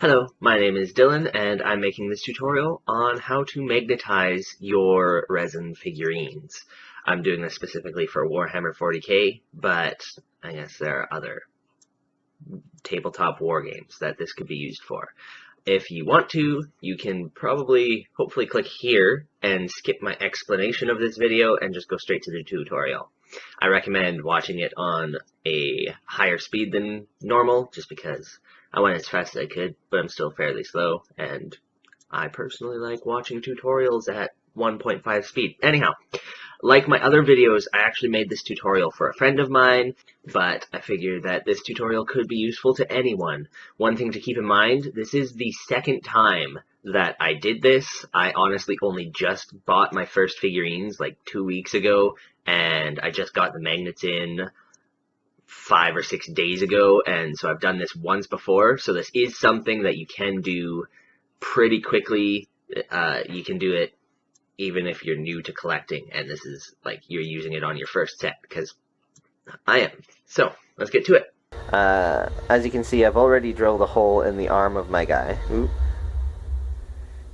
Hello, my name is Dylan, and I'm making this tutorial on how to magnetize your resin figurines. I'm doing this specifically for Warhammer 40k, but I guess there are other tabletop war games that this could be used for. If you want to, you can hopefully click here and skip my explanation of this video and just go straight to the tutorial. I recommend watching it on a higher speed than normal, just because I went as fast as I could, but I'm still fairly slow, and I personally like watching tutorials at 1.5 speed. Anyhow, like my other videos, I actually made this tutorial for a friend of mine, but I figured that this tutorial could be useful to anyone. One thing to keep in mind, this is the second time that I did this. I honestly only just bought my first figurines like 2 weeks ago, and I just got the magnets in 5 or 6 days ago, and so I've done this once before, so this is something that you can do pretty quickly. You can do it even if you're new to collecting, and this is like you're using it on your first set, because I am. So, let's get to it. As you can see, I've already drilled a hole in the arm of my guy.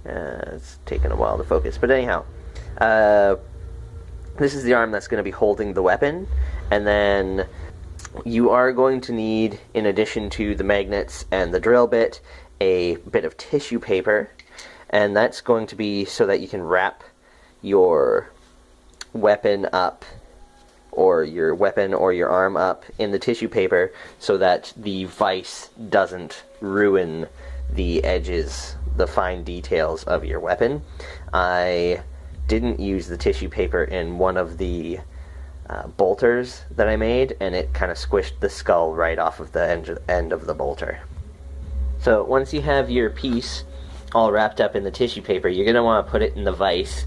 It's taken a while to focus, but anyhow, this is the arm that's going to be holding the weapon, and then you are going to need, in addition to the magnets and the drill bit, a bit of tissue paper, and that's going to be so that you can wrap your weapon up, or your weapon or your arm up in the tissue paper, so that the vise doesn't ruin the edges, the fine details of your weapon. I didn't use the tissue paper in one of the bolters that I made, and it kind of squished the skull right off of the end of the bolter. So once you have your piece all wrapped up in the tissue paper, you're going to want to put it in the vise,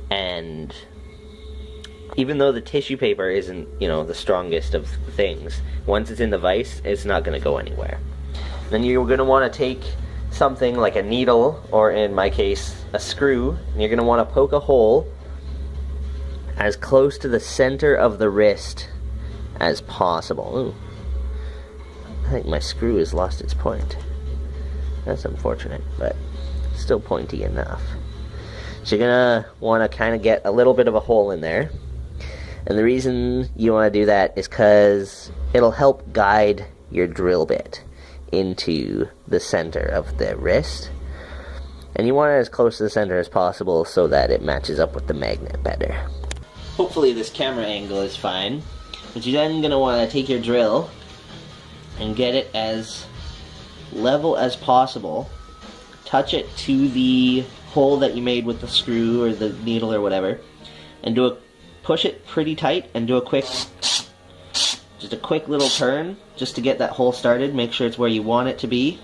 and even though the tissue paper isn't, the strongest of things, once it's in the vise, it's not going to go anywhere. Then you're going to want to take something like a needle, or in my case, a screw, and you're going to want to poke a hole as close to the center of the wrist as possible. Ooh. I think my screw has lost its point. That's unfortunate, but still pointy enough. So you're going to want to kind of get a little bit of a hole in there. And the reason you want to do that is because it'll help guide your drill bit into the center of the wrist. And you want it as close to the center as possible so that it matches up with the magnet better. Hopefully this camera angle is fine, but you're then going to want to take your drill and get it as level as possible, touch it to the hole that you made with the screw or the needle or whatever, and push it pretty tight and do a quick little turn just to get that hole started. Make sure it's where you want it to be,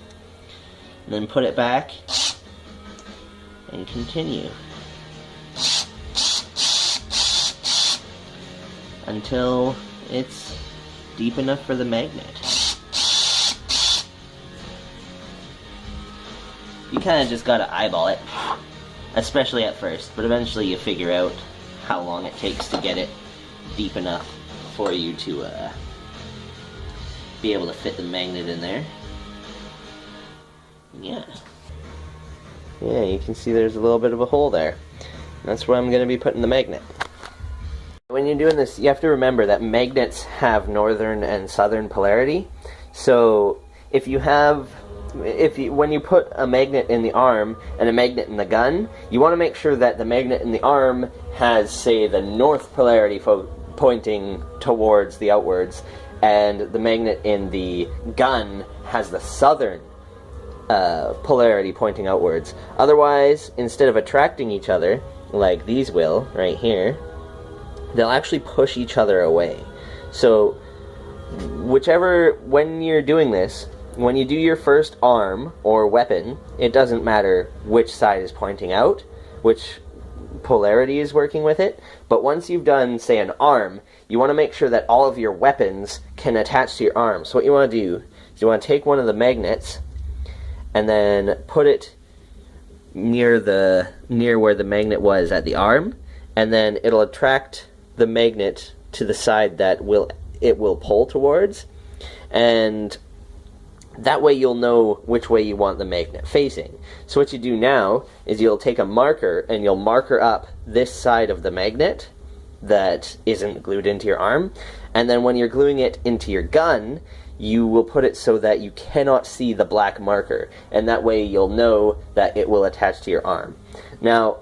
and then put it back and continue until it's deep enough for the magnet. You kind of just gotta eyeball it, especially at first, but eventually you figure out how long it takes to get it deep enough for you to be able to fit the magnet in there. Yeah, you can see there's a little bit of a hole there. That's where I'm going to be putting the magnet. When you're doing this, you have to remember that magnets have northern and southern polarity. So when you put a magnet in the arm and a magnet in the gun, you want to make sure that the magnet in the arm has, say, the north polarity pointing towards the outwards, and the magnet in the gun has the southern polarity pointing outwards. Otherwise, instead of attracting each other, like these will, right here, they'll actually push each other away. So, when you're doing this, when you do your first arm or weapon, it doesn't matter which side is pointing out, which polarity is working with it, but once you've done, say, an arm, you want to make sure that all of your weapons can attach to your arm. So what you want to do is you want to take one of the magnets and then put it near where the magnet was at the arm, and then it'll attract the magnet to the side that it will pull towards, and That way you'll know which way you want the magnet facing. So what you do now is you'll take a marker and you'll marker up this side of the magnet that isn't glued into your arm, and then when you're gluing it into your gun, you will put it so that you cannot see the black marker, and that way you'll know that it will attach to your arm. Now,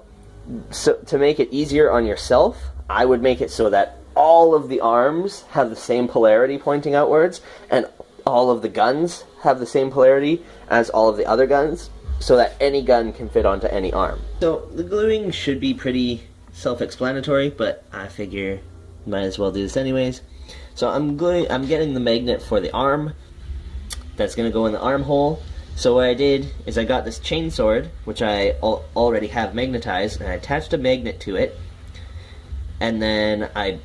so to make it easier on yourself, I would make it so that all of the arms have the same polarity pointing outwards, and all of the guns have the same polarity as all of the other guns, so that any gun can fit onto any arm. So the gluing should be pretty self-explanatory, but I figure might as well do this anyways. So I'm getting the magnet for the arm that's going to go in the armhole. So what I did is I got this chainsword, which I already have magnetized, and I attached a magnet to it, and then I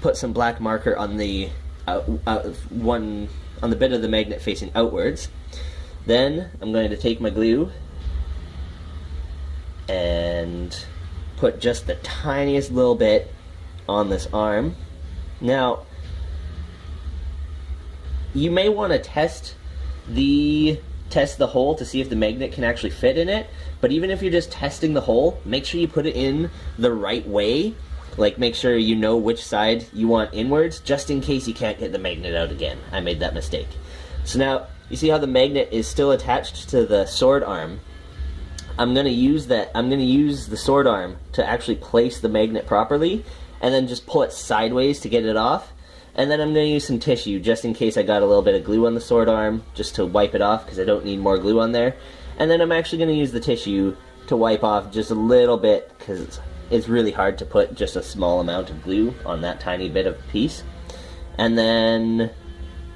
put some black marker on the on the bit of the magnet facing outwards. Then I'm going to take my glue and put just the tiniest little bit on this arm. Now, you may want to test the hole to see if the magnet can actually fit in it, but even if you're just testing the hole, make sure you put it in the right way. Like, make sure you know which side you want inwards, just in case you can't get the magnet out again. I made that mistake. So now, you see how the magnet is still attached to the sword arm? I'm going to use the sword arm to actually place the magnet properly, and then just pull it sideways to get it off. And then I'm going to use some tissue, just in case I got a little bit of glue on the sword arm, just to wipe it off, because I don't need more glue on there. And then I'm actually going to use the tissue to wipe off just a little bit, because it's really hard to put just a small amount of glue on that tiny bit of piece. And then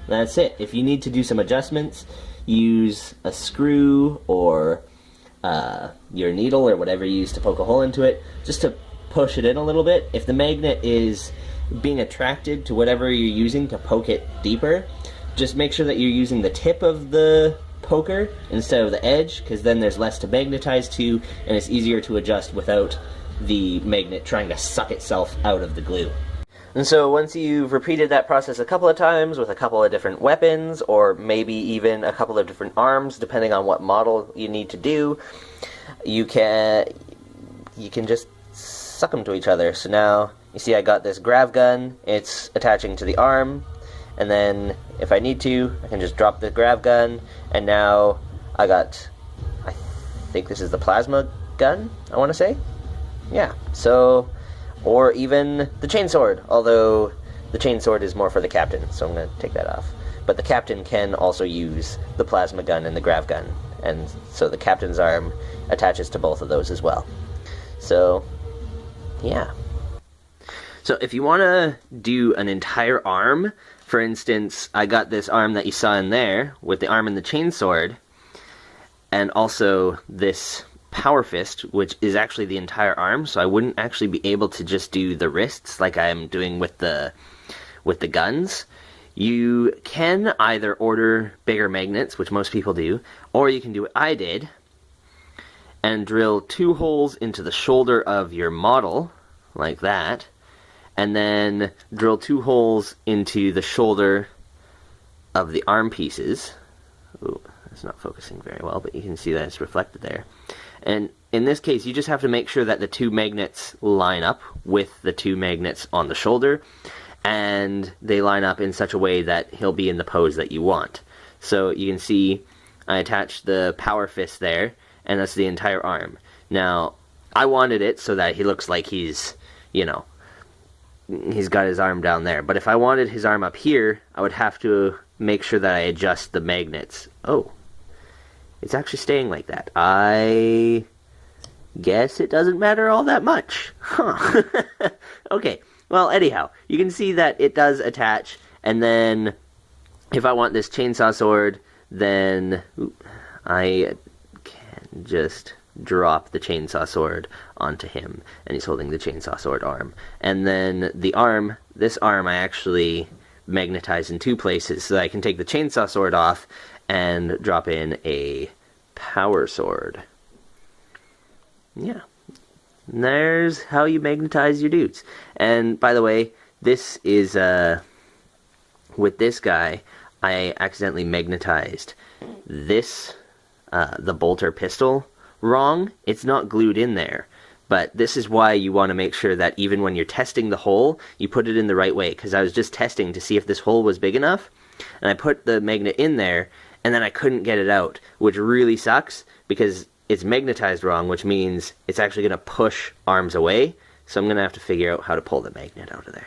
that's it. If you need to do some adjustments, use a screw or your needle or whatever you use to poke a hole into it, just to push it in a little bit. If the magnet is being attracted to whatever you're using to poke it deeper, just make sure that you're using the tip of the poker instead of the edge, because then there's less to magnetize to, and it's easier to adjust without the magnet trying to suck itself out of the glue. And so once you've repeated that process a couple of times with a couple of different weapons, or maybe even a couple of different arms, depending on what model you need to do, you can just suck them to each other. So now, you see I got this grav gun, it's attaching to the arm, and then if I need to, I can just drop the grav gun, and now I think this is the plasma gun, I want to say? Yeah, so, or even the chainsword, although the chainsword is more for the captain, so I'm going to take that off. But the captain can also use the plasma gun and the grav gun, and so the captain's arm attaches to both of those as well. So, yeah. So if you want to do an entire arm, for instance, I got this arm that you saw in there, with the arm and the chainsword, and also this power fist, which is actually the entire arm, so I wouldn't actually be able to just do the wrists like I'm doing with the guns. You can either order bigger magnets, which most people do, or you can do what I did, and drill 2 holes into the shoulder of your model, like that, and then drill 2 holes into the shoulder of the arm pieces. Ooh, it's not focusing very well, but you can see that it's reflected there. And in this case, you just have to make sure that the 2 magnets line up with the 2 magnets on the shoulder, and they line up in such a way that he'll be in the pose that you want. So you can see I attached the power fist there, and that's the entire arm. Now, I wanted it so that he looks like he's, you know, he's got his arm down there. But if I wanted his arm up here, I would have to make sure that I adjust the magnets. Oh, it's actually staying like that. I guess it doesn't matter all that much. Huh. Okay, well, anyhow, you can see that it does attach, and then if I want this chainsaw sword, then I can just drop the chainsaw sword onto him, and he's holding the chainsaw sword arm. And then the arm, this arm I actually magnetize in 2 places, so that I can take the chainsaw sword off and drop in a power sword. Yeah. And there's how you magnetize your dudes. And by the way, this is, with this guy, I accidentally magnetized this, the bolter pistol, wrong. It's not glued in there. But this is why you want to make sure that even when you're testing the hole, you put it in the right way. Because I was just testing to see if this hole was big enough, and I put the magnet in there, and then I couldn't get it out, which really sucks, because it's magnetized wrong, which means it's actually going to push arms away, so I'm going to have to figure out how to pull the magnet out of there.